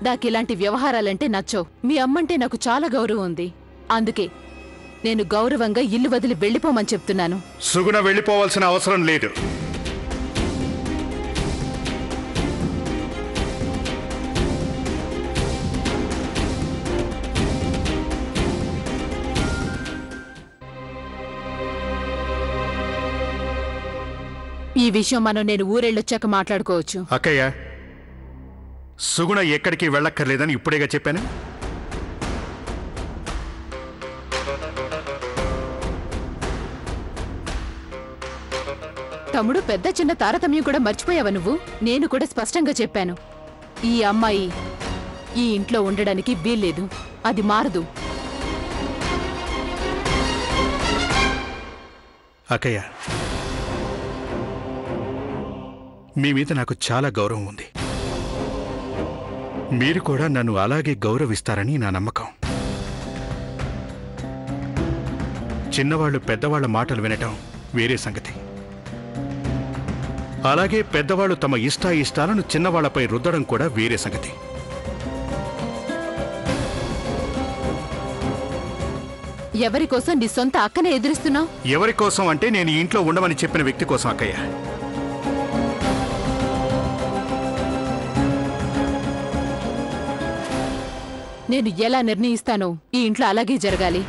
నాకిలాంటి వ్యవహారాలంటే నచ్చో. మీ అమ్మంటే నాకు చాలా గౌరవం ఉంది. అందుకే నేను గౌరవంగా ఇల్లు వదిలి వెళ్ళిపోమని చెప్తున్నాను. సుగుణ వెళ్ళిపోవాల్సిన అవసరం లేదు. ఈ విషయం నేను ఊరెళ్ళొచ్చాక మాట్లాడుకోవచ్చు. అక్కయ్య, సుగుణ ఎక్కడికి వెళ్ళక్కర్లేదని ఇప్పుడేగా చెప్పాను. తమ్ముడు, పెద్ద చిన్న తారతమ్యం కూడా మర్చిపోయావా నువ్వు? నేను కూడా స్పష్టంగా చెప్పాను, ఈ అమ్మాయి ఈ ఇంట్లో ఉండడానికి వీల్లేదు. అది మారదు. అక్కయ్య, మీ మీద నాకు చాలా గౌరవం ఉంది. మీరు కూడా నన్ను అలాగే గౌరవిస్తారని నా నమ్మకం. చిన్నవాళ్లు పెద్దవాళ్ల మాటలు వినటం వేరే సంగతి. అలాగే పెద్దవాళ్లు తమ ఇష్టాయిష్టాలను చిన్నవాళ్లపై రుద్దడం కూడా వేరే సంగతి. ఎవరికోసం నీ సొంత అక్కనే ఎదురిస్తున్నావు? ఎవరికోసం అంటే నేను ఈ ఇంట్లో ఉండమని చెప్పిన వ్యక్తి కోసం అక్కయ్య. నేను ఎలా నిర్ణయిస్తానో ఈ ఇంట్లో అలాగే జరగాలి.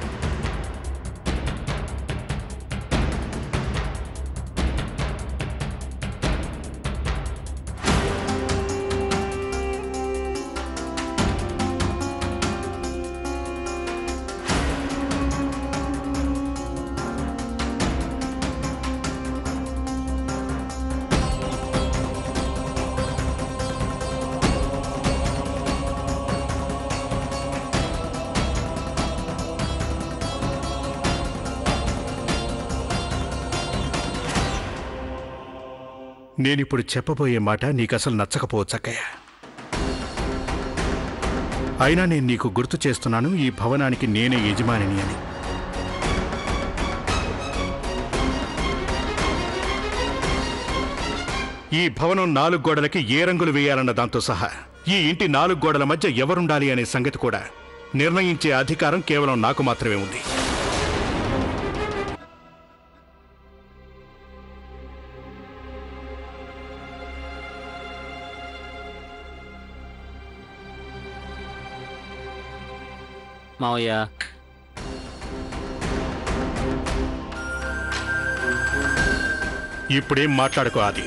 నేనిప్పుడు చెప్పబోయే మాట నీకసలు నచ్చకపోవచ్చు అక్కయ్య. అయినా నేను నీకు గుర్తు చేస్తున్నాను, ఈ భవనానికి నేనే యజమానిని అని. ఈ భవనం 4 గోడలకి ఏ రంగులు వేయాలన్న దాంతో సహా ఈ ఇంటి 4 గోడల మధ్య ఎవరుండాలి అనే సంగతి కూడా నిర్ణయించే అధికారం కేవలం నాకు మాత్రమే ఉంది. మావయ్య, ఇప్పుడేం మాట్లాడుకో ఆది.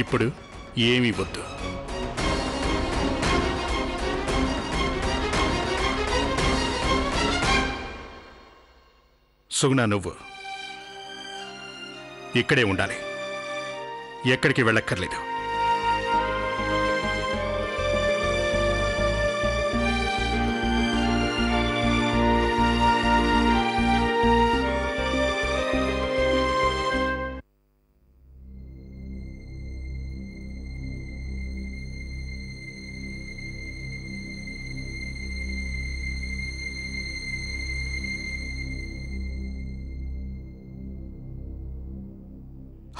ఇప్పుడు ఏమీ వద్దు. సుగుణ, నువ్వు ఇక్కడే ఉండాలి, ఎక్కడికి వెళ్ళక్కర్లేదు.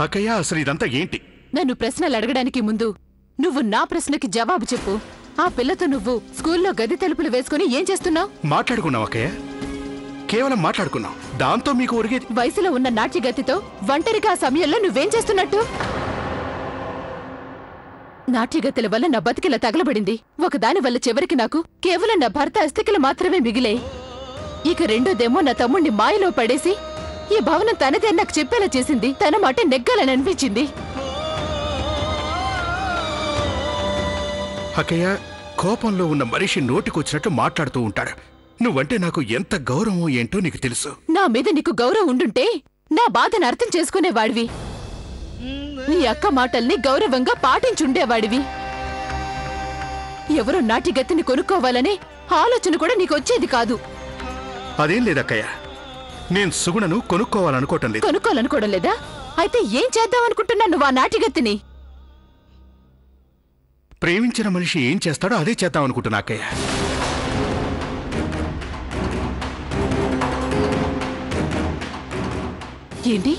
అక్కయ్య, అసలు ఇదంతా ఏంటి? నన్ను ప్రశ్నలు అడగడానికి ముందు నువ్వు నా ప్రశ్నకి జవాబు చెప్పు. ఆ పిల్లతో నువ్వు స్కూల్లో గది తలుపులు వేసుకుని ఏం చేస్తున్నావు? మాట్లాడుకున్నావు అక్కయ్య, కేవలం మాట్లాడుకున్నావు. దాంతో మీకు ఒరిగేది? వయసులో ఉన్న నాట్యగతితో ఒంటరిగా ఆ సమయంలో నువ్వేం చేస్తున్నట్టు? నాట్యగతుల వల్ల నా బతికిలా తగలబడింది. ఒకదాని వల్ల చివరికి నాకు కేవలం నా భర్త అస్థికలు మాత్రమే మిగిలే. ఇక రెండోదేమో నా తమ్ముణ్ణి మాయలో పడేసి ఈ భవనం తనదే నాకు చెప్పేలా చేసింది. తన మాట నెగ్గాలని అనిపించింది. అక్కయ్య, కోపంలో ఉన్న మనిషి నోటికొచ్చినట్టు మాట్లాడుతూ ఉంటాడు. నువ్వంటే నాకు ఎంత గౌరవం ఏంటో నీకు తెలుసు. నా మీద నీకు గౌరవం ఉండుంటే నా బాధను అర్థం చేసుకునేవాడివి. నీ అక్క మాటల్ని గౌరవంగా పాటించుండేవాడివి. ఎవరో నాటిగత్తిని కొనుక్కోవాలనే ఆలోచన కూడా నీకు వచ్చేది కాదు. అదేం లేదక్కయ్య, నేను సుగుణను కొనుక్కోవాలనుకోవటం లేదు. కొనుక్కోవాలనుకోవడం లేదా? అయితే ఏం చేద్దామనుకుంటున్నా నువ్వు ఆ నాటిగత్తిని? ప్రేమించిన మనిషి ఏం చేస్తాడో అదే చేద్దామనుకుంటున్నా అక్కయ్య. ఏంటి?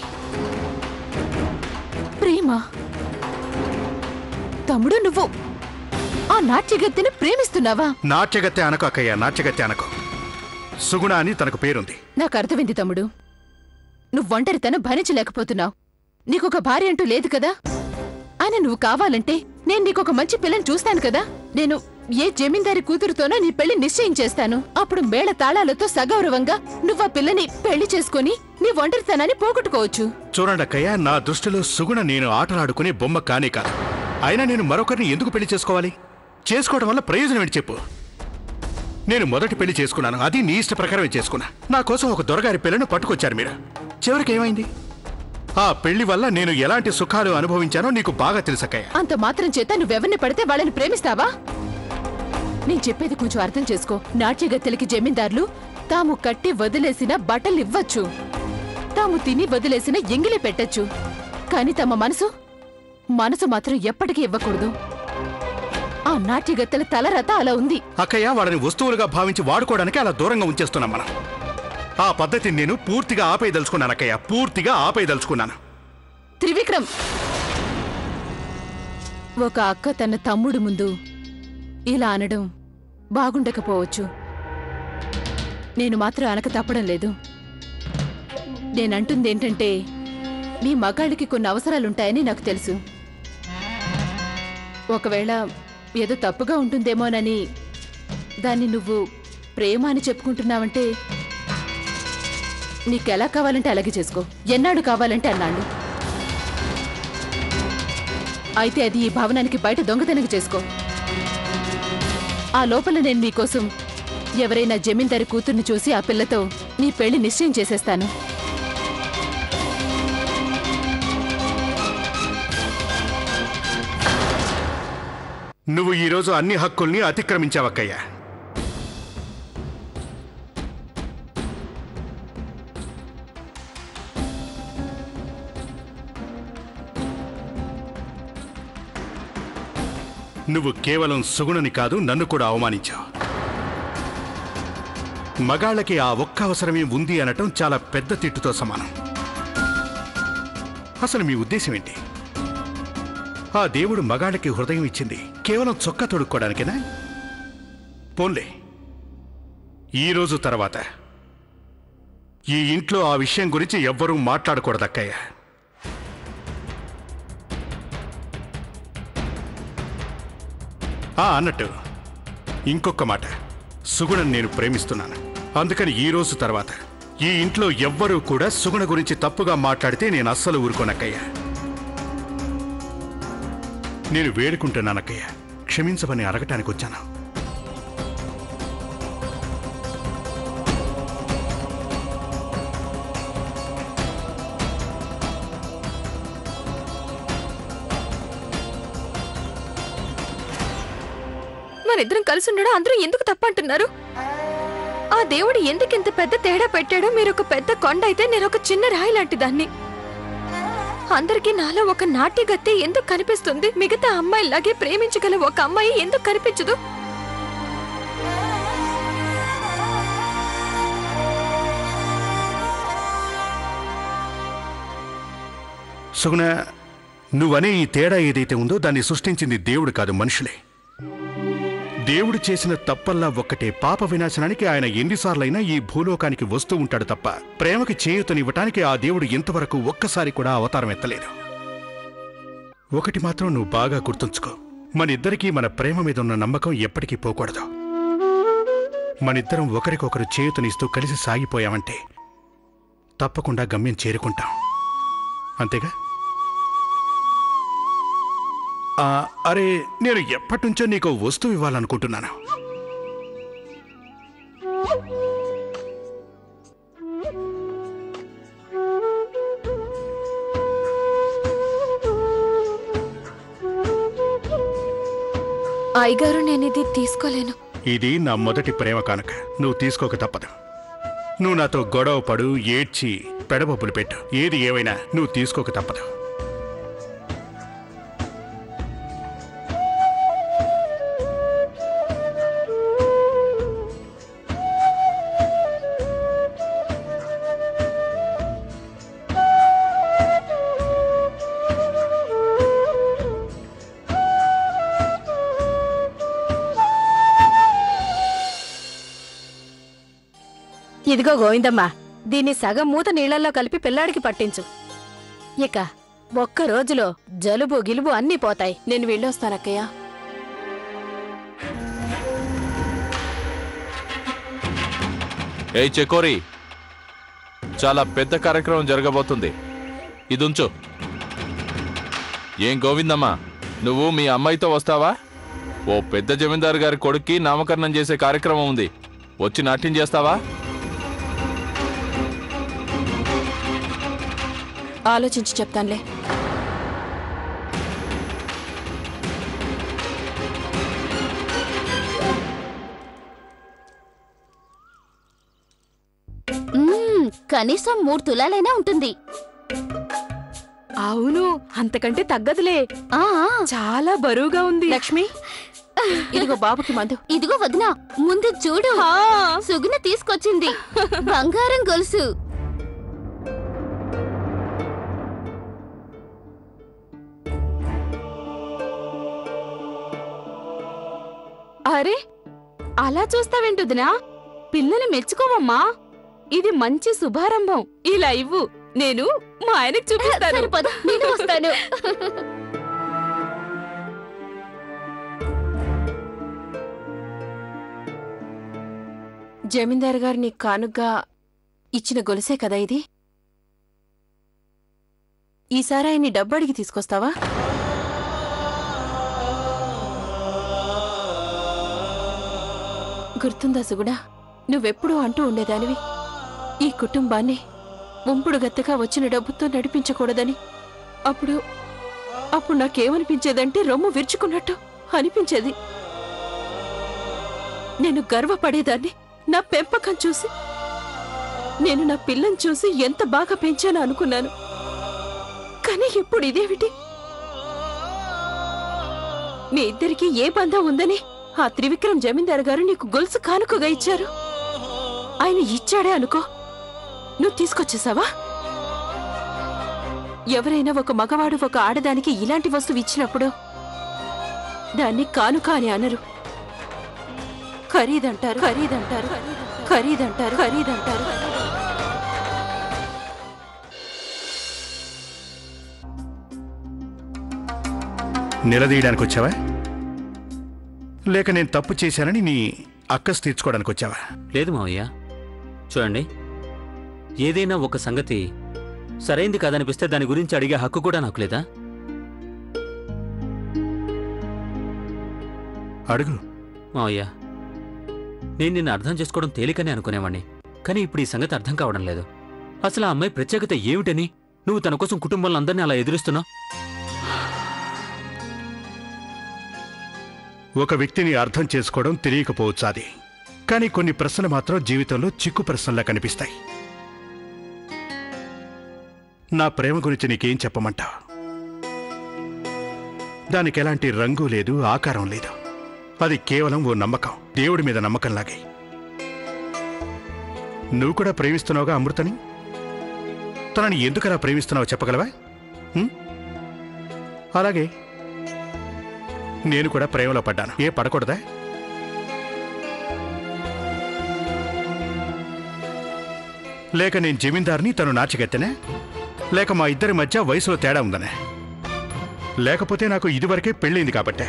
ప్రేమ? తమ్ముడు నువ్వు ఆ నాట్యగత్తెని ప్రేమిస్తున్నావా? నాట్యగత్తె అనకు అక్కయ్య, నాట్యగత్తె అనకు. సుగుణ అని తనకు పేరుంది. నాకు అర్థమైంది తమ్ముడు. నువ్వు ఒంటరితనం భరించలేకపోతున్నావు. నీకొక భార్య అంటూ లేదు కదా. ఆయన నువ్వు కావాలంటే నేను నీకొక మంచి పిల్లని చూస్తాను కదా. నేను ఏ జమీందారి కూతురుతోనో నీ పెళ్లి నిశ్చయించేస్తాను. అప్పుడు మేళ తాళాలతో సగౌరవంగా నువ్వు ఆ పిల్లని పెళ్లి చేసుకుని నీ ఒంటరితనాన్ని పోగొట్టుకోవచ్చు. చూడండి అక్కయ్య, నా దృష్టిలో సుగుణ నేను ఆటలాడుకునే బొమ్మ కానే కాదు. అయినా నేను మరొకరిని ఎందుకు పెళ్లి చేసుకోవాలి? చేసుకోవడం వల్ల ప్రయోజనం ఏంటి చెప్పు? నేను మొదటి పెళ్లి చేసుకున్నాను, అది నీ ఇష్ట ప్రకారమే చేసుకున్నా. నా కోసం ఒక దొరగారి పిల్లను పట్టుకొచ్చారు మీరు. చివరికి ఏమైంది? ఆ పెళ్లి వల్ల నేను ఎలాంటి సుఖాలు అనుభవించానో నీకు బాగా తెలుసక్కయ్య. అంత మాత్రం చేత నువ్వెవరిని పడితే వాళ్ళని ప్రేమిస్తావా? నేను చెప్పేది కొంచెం అర్థం చేసుకో. నాట్యగత్తెలకి జమీందారులు తాము కట్టి వదిలేసిన బట్టలివ్వచ్చు, తాము తిని వదిలేసిన ఎంగిలి పెట్టచ్చు. కాని తమ మనసు మాత్రం ఎప్పటికీ ఇవ్వకూడదు. ఆ నాట్యగత్తెల తలరత అలా ఉంది. అక్కయ్య, వాళ్ళని వస్తువులుగా భావించి వాడుకోవడానికి అలా దూరంగా ఉంచేస్తున్నాం మనం. ఆ పద్ధతిని నేను పూర్తిగా ఆపేయదలుచుకున్నాను అక్కయ్య, పూర్తిగా ఆపేయదలుచుకున్నాను. త్రివిక్రమ్, ఒక అక్క తన తమ్ముడు ముందు ఇలా అనడం బాగుండకపోవచ్చు. నేను మాత్రం అనక తప్పడం లేదు. నేనంటుందేంటంటే మీ మగాళ్ళకి కొన్ని అవసరాలుంటాయని నాకు తెలుసు. ఒకవేళ ఏదో తప్పుగా ఉంటుందేమోనని దాన్ని నువ్వు ప్రేమ అని చెప్పుకుంటున్నావంటే నీకెలా కావాలంటే అలాగే చేసుకో, ఎన్నాడు కావాలంటే అన్నాడు. అయితే అది ఈ భవనానికి బయట దొంగతనంగా చేసుకో. ఆ లోపల నేను నీకోసం ఎవరైనా జమీందారి కూతుర్ని చూసి ఆ పిల్లతో నీ పెళ్లి నిశ్చయం చేసేస్తాను. నువ్వు ఈరోజు అన్ని హక్కుల్ని అతిక్రమించావక్కయ్యా. నువ్వు కేవలం సుగుణని కాదు, నన్ను కూడా అవమానించావు. మగాళ్ళకి ఆ ఒక్క అవసరమే ఉంది అనటం చాలా పెద్ద తిట్టుతో సమానం. అసలు మీ ఉద్దేశం ఏంటి? ఆ దేవుడు మగాళ్ళకి హృదయం ఇచ్చింది కేవలం చొక్కా తొడుక్కోవడానికేనా? పోన్లే, ఈరోజు తర్వాత ఈ ఇంట్లో ఆ విషయం గురించి ఎవ్వరూ మాట్లాడకూడదక్కయ్య. అన్నట్టు ఇంకొక మాట, సుగుణను నేను ప్రేమిస్తున్నాను. అందుకని ఈ రోజు తర్వాత ఈ ఇంట్లో ఎవ్వరూ కూడా సుగుణ గురించి తప్పుగా మాట్లాడితే నేను అస్సలు ఊరుకోనక్కయ్య. నేను వేడుకుంటున్నానక్కయ్య, క్షమించమని అడగటానికి వచ్చాను. మనిద్దరం కలిసి ఉండడం అందరూ ఎందుకు తప్పంటున్నారు? ఆ దేవుడు ఎందుకు ఇంత పెద్ద తేడా పెట్టాడో? మీరు ఒక పెద్ద కొండ అయితే నేను ఒక చిన్న రాయి లాంటి దాన్ని. అందరికీ నాలో ఒక నాట్యగత్తె ఎందుకు కనిపిస్తుంది? మిగతా అమ్మాయిలాగే ప్రేమించగల ఒక అమ్మాయి ఎందుకు కనిపించదు? సుగుణ, నువ్వనే ఈ తేడా ఏదైతే ఉందో దాన్ని సృష్టించింది దేవుడు కాదు, మనుషులే. దేవుడు చేసిన తప్పల్లా ఒక్కటే, పాప వినాశనానికి ఆయన ఎన్నిసార్లైనా ఈ భూలోకానికి వస్తూ ఉంటాడు తప్ప ప్రేమకి చేయూతనివ్వటానికి ఆ దేవుడు ఇంతవరకు ఒక్కసారి కూడా అవతారం ఎత్తలేదు. ఒకటి మాత్రం నువ్వు బాగా గుర్తుంచుకో, మనిద్దరికీ మన ప్రేమ మీద ఉన్న నమ్మకం ఎప్పటికీ పోకూడదు. మనిద్దరం ఒకరికొకరు చేయూతనిస్తూ కలిసి సాగిపోయామంటే తప్పకుండా గమ్యం చేరుకుంటాం. అంతేగా? అరే, నేను ఎప్పటినుంచో నీకు వస్తువు ఇవ్వాలనుకుంటున్నాను. అయ్యగారు, నేను ఇది తీసుకోలేను. ఇది నా మొదటి ప్రేమ కానుక, నువ్వు తీసుకోక తప్పదు. నువ్వు నాతో గొడవ పడు, ఏడ్చి పెడబొబ్బులు పెట్టు, ఏది ఏవైనా నువ్వు తీసుకోక తప్పదు. ఇదిగో గోవిందమ్మా, దీన్ని సగం మూత నీళ్లలో కలిపి పిల్లాడికి పట్టించు. ఇక ఒక్క రోజులో జలుబు గిలుబు అన్నీ పోతాయి. నేను వెళ్ళొస్తానక్కయ్య. ఏయ్ చెకోరి, చాలా పెద్ద కార్యక్రమం జరగబోతుంది, ఇదుంచు. ఏం గోవిందమ్మా, నువ్వు మీ అమ్మాయితో వస్తావా? ఓ పెద్ద జమీందారు గారి కొడుక్కి నామకరణం చేసే కార్యక్రమం ఉంది, వచ్చి నాట్యం చేస్తావా? ఆలోచించి చెప్తానులే. కనీసం 3 తులాలైనా ఉంటుంది. అవును, అంతకంటే తగ్గదులే. చాలా బరువుగా ఉంది. లక్ష్మి, ఇదిగో బాబుకి మందు. ఇదిగో వదినా, ముందు చూడు, సుగుణ తీసుకొచ్చింది బంగారం గొలుసు. అరే, అలా చూస్తావేంటుదినా? పిల్లలు మెచ్చుకోవమ్మా, ఇది మంచి శుభారంభం. ఇలా ఇవ్వు, నేను మా ఆయనకు చూపిస్తాను. నేను వస్తాను. జమీందారు గారు నీకు కానుగ్గా ఇచ్చిన గొలుసే కదా ఇది? ఈసారి ఆయన్ని డబ్బు అడిగి తీసుకొస్తావా? గుర్తుందా సుగుణ, నువ్వెప్పుడూ అంటూ ఉండేదానివి, ఈ కుటుంబాన్ని ముంపుడు గత్తగా వచ్చిన డబ్బుతో నడిపించకూడదని. అప్పుడు నాకేమనిపించేదంటే రొమ్ము విరుచుకున్నట్టు అనిపించేది. నేను గర్వపడేదాన్ని నా పెంపకం చూసి. నేను నా పిల్లని చూసి ఎంత బాగా పెంచానో అనుకున్నాను. కానీ ఇప్పుడు ఇదేమిటి? మీ ఇద్దరికీ ఏ బంధం ఉందని ఆ త్రివిక్రమ్ జమీందారు గారు నీకు గొలుసు కానుకగా ఇచ్చారు. ఆయన ఇచ్చాడే అనుకో, నువ్వు తీసుకొచ్చేసావా? ఎవరైనా ఒక మగవాడు ఒక ఆడదానికి ఇలాంటి వస్తువు ఇచ్చినప్పుడు దాన్ని కానుక అని అనరు, ఖరీదంటారు. నిలదీయడానికి వచ్చావా, లేక నేను తప్పు చేశానని నీ అక్కసు తీర్చుకోవడానికి వచ్చావా? లేదు మావయ్య, చూడండి, ఏదైనా ఒక సంగతి సరైంది కాదనిపిస్తే దాని గురించి అడిగే హక్కు కూడా నాకు లేదా? అడుగు. మావయ్య, నేను నిన్ను అర్థం చేసుకోవడం తేలికనే అనుకునేవాణ్ణి, కానీ ఇప్పుడు ఈ సంగతి అర్థం కావడం లేదు. అసలు ఆ అమ్మాయి ప్రత్యేకత ఏమిటని నువ్వు తన కోసం కుటుంబంలో అందరినీ అలా ఎదురిస్తున్నావు? ఒక వ్యక్తిని అర్థం చేసుకోవడం తెలియకపోవచ్చు అది, కానీ కొన్ని ప్రశ్నలు మాత్రం జీవితంలో చిక్కు ప్రశ్నలా కనిపిస్తాయి. నా ప్రేమ గురించి నీకేం చెప్పమంటావు? దానికి ఎలాంటి రంగు లేదు, ఆకారం లేదు. అది కేవలం ఓ నమ్మకం, దేవుడి మీద నమ్మకంలాగే. నువ్వు కూడా ప్రేమిస్తున్నావుగా అమృతని. తనని ఎందుకలా ప్రేమిస్తున్నావో చెప్పగలవా? అలాగే నేను కూడా ప్రేమలో పడ్డాను. ఏ పడకూడదా? లేక నేను జమీందార్ని, తను నాచికెత్తనే? లేక మా ఇద్దరి మధ్య వయసులో తేడా ఉందనే? లేకపోతే నాకు ఇదివరకే పెళ్ళైంది కాబట్టే?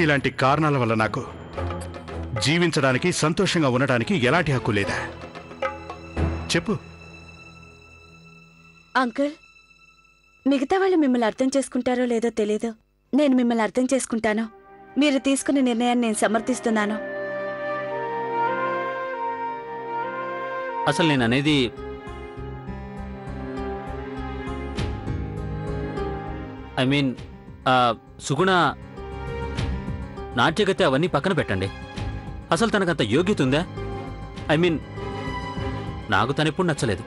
ఇలాంటి కారణాల వల్ల నాకు జీవించడానికి, సంతోషంగా ఉండడానికి ఎలాంటి హక్కు లేదా? చెప్పు. అంకుల్, మిగతా వాళ్ళు మిమ్మల్ని అర్థం చేసుకుంటారో లేదో తెలీదు, నేను మిమ్మల్ని అర్థం చేసుకుంటాను. మీరు తీసుకున్న నిర్ణయాన్ని నేను సమర్థిస్తున్నాను. అసలు నేను అనేది సుగుణ నాట్యగతి అవన్నీ పక్కన పెట్టండి. అసలు తనకంత యోగ్యత ఉందా? నాకు తనెప్పుడు నచ్చలేదు.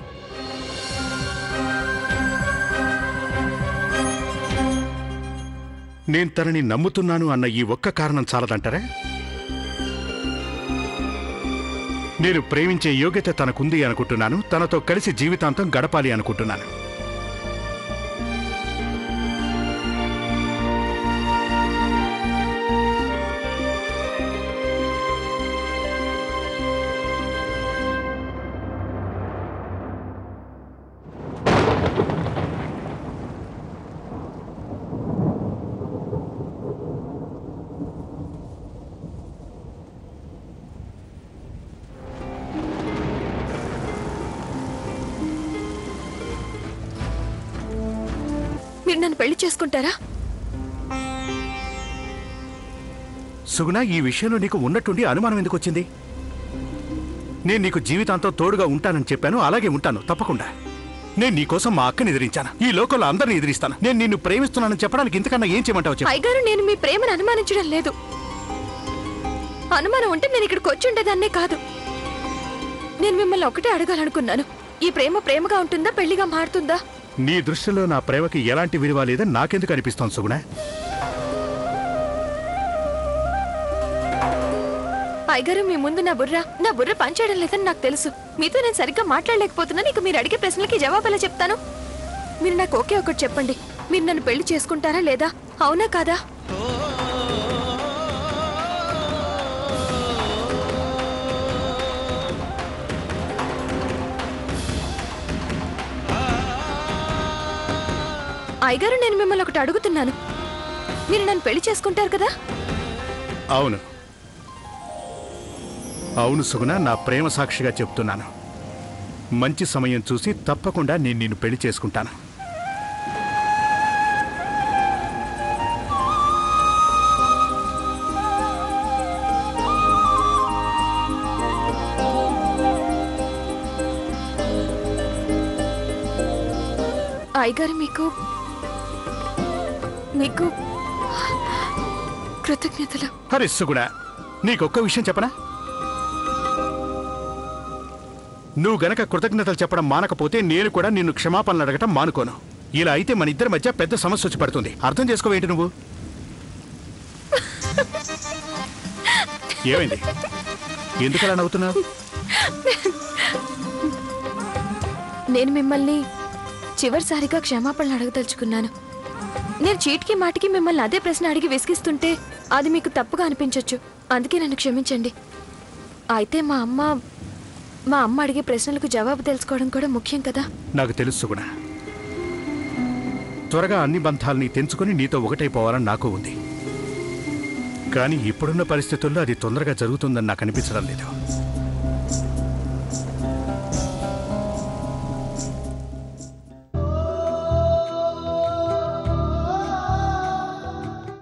నేను తనని నమ్ముతున్నాను అన్న ఈ ఒక్క కారణం చాలదంటారా? నేను ప్రేమించే యోగ్యత తనకుంది అనుకుంటున్నాను. తనతో కలిసి జీవితాంతం గడపాలి అనుకుంటున్నాను. మీరు నన్ను పెళ్లి చేసుకుంటారా? సుగుణ, ఈ విషయంలో నీకు ఉన్నట్టుండి అనుమానం ఎందుకు వచ్చింది? నేను నీకు జీవితాంతం తోడుగా ఉంటానని చెప్పాను, అలాగే ఉంటాను తప్పకుండా. నేను నీకోసం మా అక్కని ఎదిరించాను, ఈ లోకంలో అందరిని ఎదిరిస్తాను. నేను నిన్ను ప్రేమిస్తున్నానని చెప్పడానికి ఇంతకన్నా ఏం చేయమంటావు చెప్పు. అయ్యగారు, నేను మీ ప్రేమను అనుమానించడం లేదు. అనుమానం ఉంటే నేను ఇక్కడికి వచ్చి ఉండేదాన్నే కాదు. నేను మిమ్మల్ని ఒకటే అడగాలనుకున్నాను, ఈ ప్రేమ ప్రేమగా ఉంటుందా, పెళ్లిగా మారుతుందా? నీ దృష్టిలో నా ప్రేమకి ఎలాంటి విలువ లేదని నాకెందుకు అనిపిస్తోంది సుగుణ? అయ్యగారు, మీ ముందు నా బుర్ర పనిచేయడం లేదని నాకు తెలుసు. మీతో నేను సరిగ్గా మాట్లాడలేకపోతున్నాను. ఇక మీరు అడిగే ప్రశ్నలకి జవాబు ఎలా చెప్తాను? మీరు నాకు ఒకే ఒకటి చెప్పండి, మీరు నన్ను పెళ్లి చేసుకుంటారా లేదా? అవునా కాదా? అయ్యగారు, నేను మిమ్మల్ని ఒకటి అడుగుతున్నాను, మీరు నన్ను పెళ్లి చేసుకుంటారు కదా? అవును అవును సుగుణ, నా ప్రేమ సాక్షిగా చెప్తున్నాను. మంచి సమయం చూసి తప్పకుండా నేను నిన్ను పెళ్లి చేసుకుంటాను. అయ్యగారు, మీకు కృతజ్ఞతలు. హరి సుగుణ, నీకొక్క విషయం చెప్పనా? నువ్వు గనక కృతజ్ఞతలు చెప్పడం మానకపోతే నేను కూడా నిన్ను క్షమాపణలు అడగటం మానుకోను. ఇలా అయితే మన ఇద్దరి మధ్య పెద్ద సమస్య వచ్చి పడుతుంది. అర్థం చేసుకోవేంటి నువ్వు? ఏమైంది? ఎందుకలా నవ్వుతున్నావు? నేను మిమ్మల్ని చివరిసారిగా క్షమాపణలు అడగదలుచుకున్నాను. నేను చీటికి మాటికి మిమ్మల్ని అదే ప్రశ్న అడిగి విసిగిస్తుంటే అది మీకు తప్పుగా అనిపించొచ్చు. అందుకే నన్ను క్షమించండి. అయితే మా అమ్మ అడిగే ప్రశ్నలకు జవాబు తెలుసుకోవడం కూడా ముఖ్యం కదా? నాకు తెలుసు కూడా. త్వరగా అన్ని బంధాలని తెంచుకొని నీతో ఒకటైపోవాలని నాకు ఉంది. కానీ ఇప్పుడున్న పరిస్థితుల్లో అది తొందరగా జరుగుతుందని నాకు అనిపించడం లేదు.